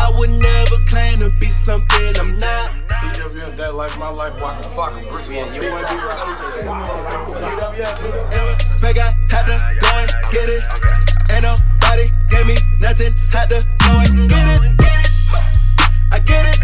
I would never claim to be something I'm not. BWF, that life, my life, walking fucking bricks. You wanna be right? Spec, I had to go and get it. Ain't nobody gave me nothing, had to go and get it. I get it.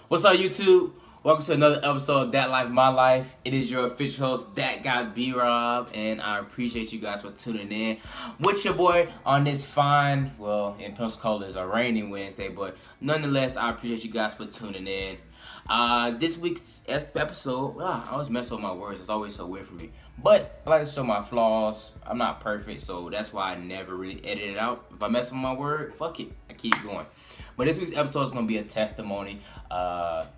What's up, YouTube? Welcome to another episode of That Life, My Life. It is your official host, ThatGuyBRoB, and I appreciate you guys for tuning in with your boy on this fine, well, in Pensacola it's a rainy Wednesday, but nonetheless, I appreciate you guys for tuning in. This week's episode, I always mess up my words. It's always so weird for me. But I like to show my flaws. I'm not perfect, so that's why I never really edit it out. If I mess up my word, fuck it. I keep going. But this week's episode is going to be a testimony.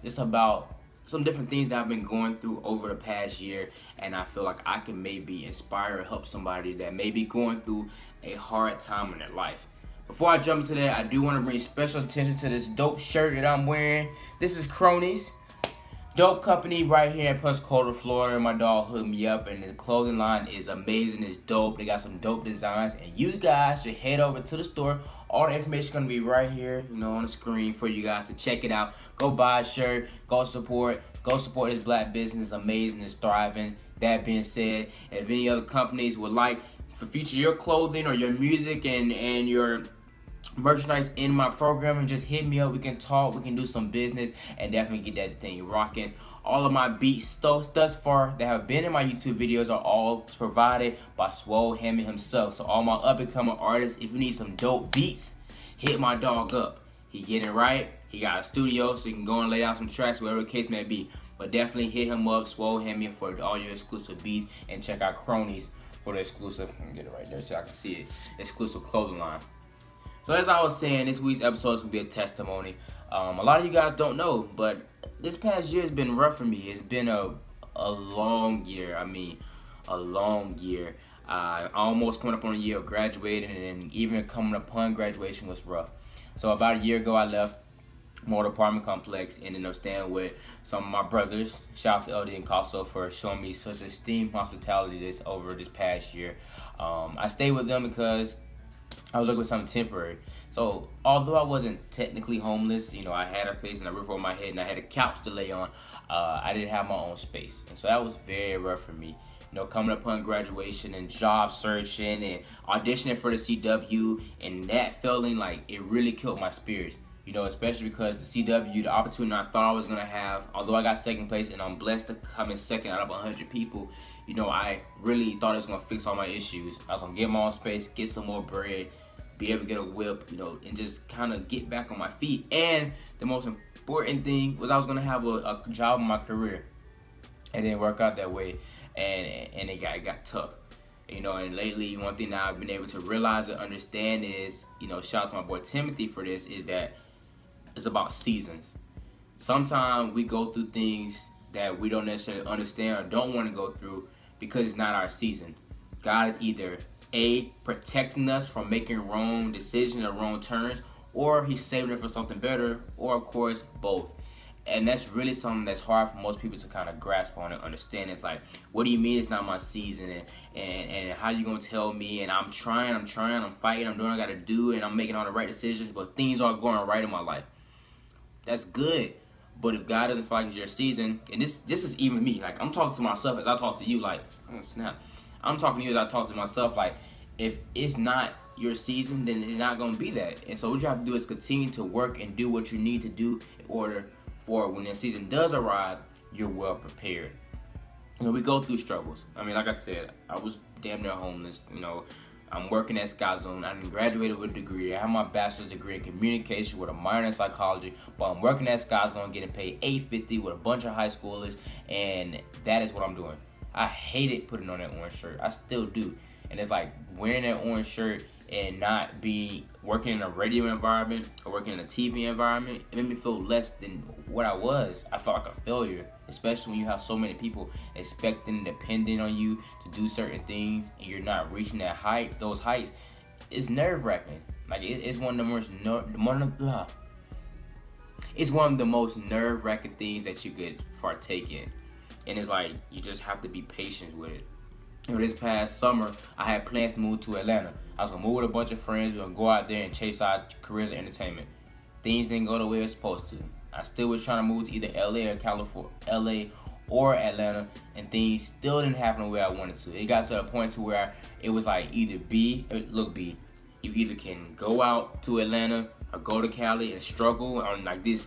It's about some different things that I've been going through over the past year, and I feel like I can maybe inspire or help somebody that may be going through a hard time in their life. Before I jump into that, I do want to bring special attention to this dope shirt that I'm wearing. This is Kronneys. Dope company right here in Pensacola, Florida. My dog hooked me up, and the clothing line is amazing. It's dope. They got some dope designs, and you guys should head over to the store. All the information is going to be right here, on the screen for you guys to check it out. Go buy a shirt. Go support this black business. Amazing. It's thriving. That being said, if any other companies would like to feature your clothing or your music and your merchandise in my program, and just hit me up. We can talk, we can do some business, and definitely get that thing rocking. All of my beats thus far that have been in my YouTube videos are all provided by Swole Hammond himself. So all my up and coming artists, if you need some dope beats, hit my dog up. He getting it right. He got a studio, so you can go and lay out some tracks, whatever the case may be. But definitely hit him up, Swole Hammond, for all your exclusive beats, and check out Kronneys for the exclusive. Let me get it right there so y'all can see it. Exclusive clothing line. So as I was saying, this week's episode is going to be a testimony. A lot of you guys don't know, but this past year has been rough for me. It's been a long year. A long year. Almost coming up on a year of graduating, and even coming upon graduation was rough. So about a year ago, I left Motor Apartment Complex and ended up staying with some of my brothers. Shout out to LD and Casso for showing me such esteemed hospitality over this past year. I stayed with them because I was looking for something temporary. So although I wasn't technically homeless, I had a place and a roof over my head and I had a couch to lay on, I didn't have my own space. And so that was very rough for me. Coming upon graduation and job searching and auditioning for the CW, and that feeling like it really killed my spirits. Especially because the CW, the opportunity I thought I was going to have, although I got second place and I'm blessed to come in second out of 100 people, I really thought it was going to fix all my issues. I was going to get my own space, get some more bread, be able to get a whip, and just kind of get back on my feet. And the most important thing was I was going to have a job in my career. It didn't work out that way, and it got tough. And lately, one thing that I've been able to realize and understand is, shout out to my boy Timothy for this, is that it's about seasons. Sometimes we go through things that we don't necessarily understand or don't want to go through because it's not our season. God is either A, protecting us from making wrong decisions or wrong turns, or he's saving us for something better, or of course both. And that's really something that's hard for most people to kind of grasp on and understand. It's like, what do you mean it's not my season? And how you gonna tell me? And I'm trying, I'm fighting, I'm doing what I gotta do, and I'm making all the right decisions, but things aren't going right in my life. That's good. But if God doesn't feel like it's your season, and this is even me, like I'm talking to myself as I talk to you, like, oh snap. I'm talking to you as I talk to myself, like, if it's not your season, then it's not gonna be that. And so what you have to do is continue to work and do what you need to do in order for when the season does arrive, you're well prepared. We go through struggles. Like I said, I was damn near homeless. I'm working at Sky Zone. I graduated with a degree. I have my bachelor's degree in communication with a minor in psychology. But I'm working at Sky Zone, getting paid $8.50 with a bunch of high schoolers, and that is what I'm doing. I hated putting on that orange shirt. I still do. And it's like wearing that orange shirt and not be working in a radio environment or working in a TV environment, it made me feel less than what I was. I felt like a failure, especially when you have so many people expecting, depending on you to do certain things, and you're not reaching those heights. It's nerve-wracking. Like it's one of the most nerve-wracking things that you could partake in, and it's like you just have to be patient with it. this past summer, I had plans to move to Atlanta. I was gonna move with a bunch of friends. We were gonna go out there and chase our careers in entertainment. Things didn't go the way it's supposed to. I still was trying to move to either LA or California, LA or Atlanta, and things still didn't happen the way I wanted to. It got to a point to where it was like either B, you either can go out to Atlanta or go to Cali and struggle on like this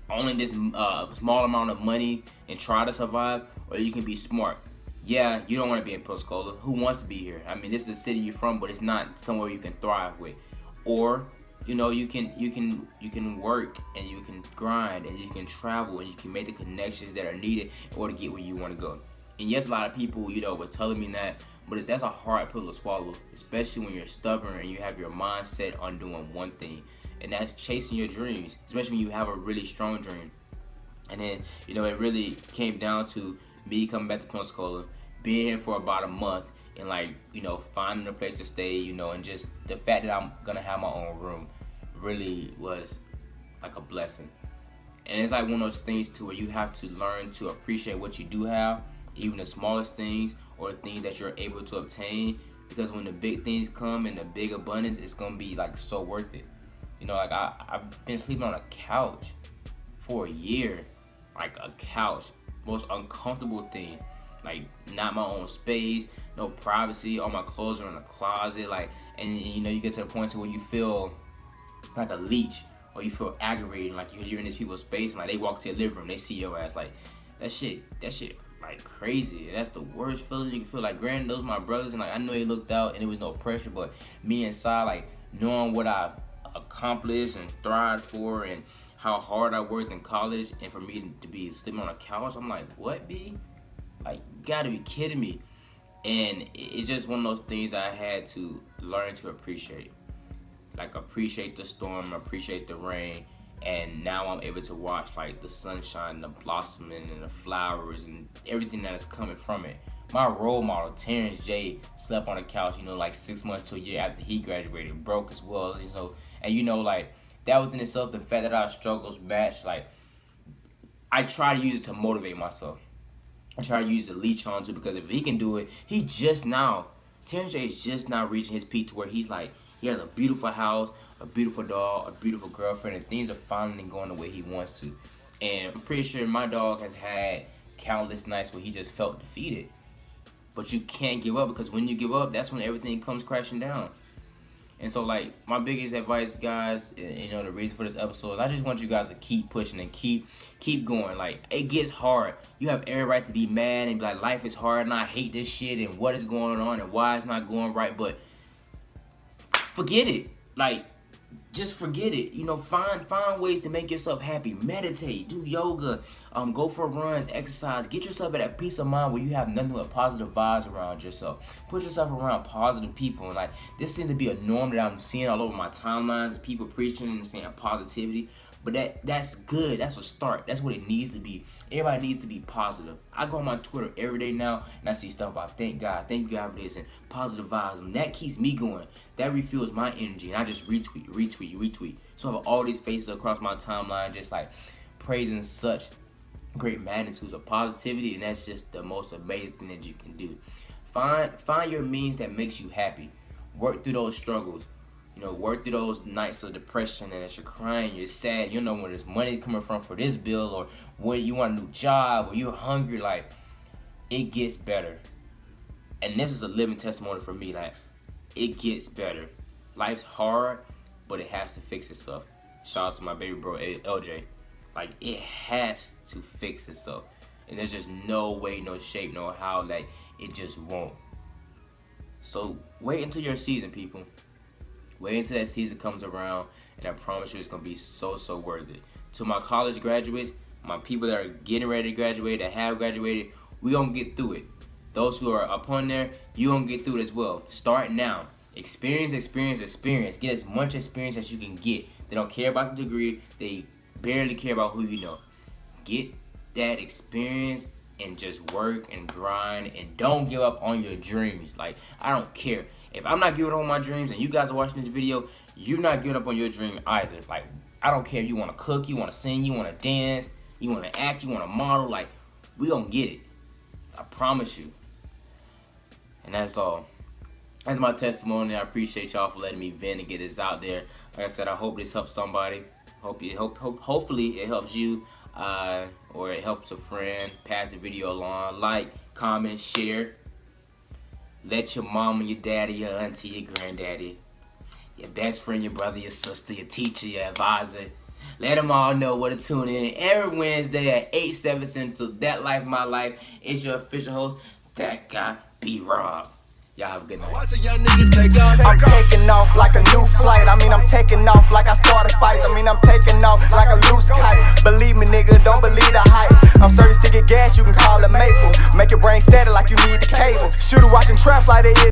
small amount of money and try to survive, or you can be smart. Yeah, you don't want to be in Pensacola. Who wants to be here? I mean, this is the city you're from, but it's not somewhere you can thrive with. Or, you know, you can work and you can grind and you can travel and you can make the connections that are needed in order to get where you want to go. And yes, a lot of people, you know, were telling me that, but that's a hard pill to swallow, especially when you're stubborn and you have your mindset on doing one thing, and that's chasing your dreams, especially when you have a really strong dream. And then, you know, it really came down to me coming back to Pensacola, being here for about a month, and like, you know, finding a place to stay, you know, and just the fact that I'm gonna have my own room really was like a blessing. And it's like one of those things too where you have to learn to appreciate what you do have, even the smallest things or the things that you're able to obtain, because when the big things come in the big abundance, it's gonna be like so worth it. You know, like I've been sleeping on a couch for a year, like a couch, most uncomfortable thing, like not my own space, no privacy, all my clothes are in the closet, like, and you know, you get to the point to where you feel like a leech, or you feel aggravated, like you're in these people's space, and like they walk to your living room, they see your ass, like that shit like crazy. That's the worst feeling you can feel. Like, granted, those are my brothers, and like I know they looked out and it was no pressure, but me inside, like knowing what I've accomplished and thrived for and how hard I worked in college, and for me to be sleeping on a couch, I'm like, what, B? Like, you gotta be kidding me. And it's just one of those things that I had to learn to appreciate. Like, appreciate the storm, appreciate the rain, and now I'm able to watch like the sunshine, the blossoming, and the flowers, and everything that is coming from it. My role model, Terrence J, slept on the couch, you know, like 6 months to a year after he graduated, broke as well, you know, and you know, like, that was in itself, the fact that our struggles matched, like, I try to use it to motivate myself. I try to use it to leech on to, because if he can do it, Terrence J is just now reaching his peak to where he's like, he has a beautiful house, a beautiful dog, a beautiful girlfriend, and things are finally going the way he wants to. And I'm pretty sure my dog has had countless nights where he just felt defeated. But you can't give up, because when you give up, that's when everything comes crashing down. And so, like, my biggest advice, guys, you know, the reason for this episode is I just want you guys to keep pushing and keep going. Like, it gets hard. You have every right to be mad and be like, life is hard and I hate this shit and what is going on and why it's not going right. But forget it. Like, just forget it. You know, find ways to make yourself happy. Meditate, do yoga, go for runs, exercise. Get yourself at that peace of mind where you have nothing but positive vibes around yourself. Put yourself around positive people. And like, this seems to be a norm that I'm seeing all over my timelines. People preaching and saying positivity. But that's good. That's a start. That's what it needs to be. Everybody needs to be positive. I go on my Twitter every day now, and I see stuff about thank God for this, and positive vibes, and that keeps me going. That refuels my energy, and I just retweet. So I have all these faces across my timeline just like praising such great magnitudes of positivity, and that's just the most amazing thing that you can do. Find your means that makes you happy. Work through those struggles. You know, work through those nights of depression and that you're crying, you're sad, you know, where this money's coming from for this bill, or when you want a new job, or you're hungry. Like, it gets better. And this is a living testimony for me. Like, it gets better. Life's hard, but it has to fix itself. Shout out to my baby bro, LJ. Like, it has to fix itself. And there's just no way, no shape, no how, like, it just won't. So, wait until your season, people. Wait until that season comes around, and I promise you it's going to be so worth it. To my college graduates, my people that are getting ready to graduate, that have graduated, we going to get through it. Those who are up on there, you going to get through it as well. Start now. Experience. Get as much experience as you can get. They don't care about the degree. They barely care about who you know. Get that experience and just work and grind, and don't give up on your dreams. Like, I don't care. If I'm not giving up on my dreams and you guys are watching this video, you're not giving up on your dream either. Like, I don't care if you want to cook, you want to sing, you want to dance, you want to act, you want to model. Like, we gonna get it. I promise you. And that's all. That's my testimony. I appreciate y'all for letting me vent and get this out there. Like I said, I hope this helps somebody. Hopefully it helps you, or it helps a friend. Pass the video along. Like, comment, share. Let your mama, your daddy, your auntie, your granddaddy, your best friend, your brother, your sister, your teacher, your advisor, let them all know where to tune in every Wednesday at 8, 7 Central. That Life, My Life. It's your official host, That Guy B.RoB. Y'all have a good night. Watch a young nigga take off. I'm taking off like a new flight. I mean, I'm taking off like I started fights. I mean, I'm taking off like a loose kite. Believe me, nigga, don't believe the hype. I'm certain to get gas, you can call it maple. Make your brain steady like you need the cable. Shooter watching traps like they is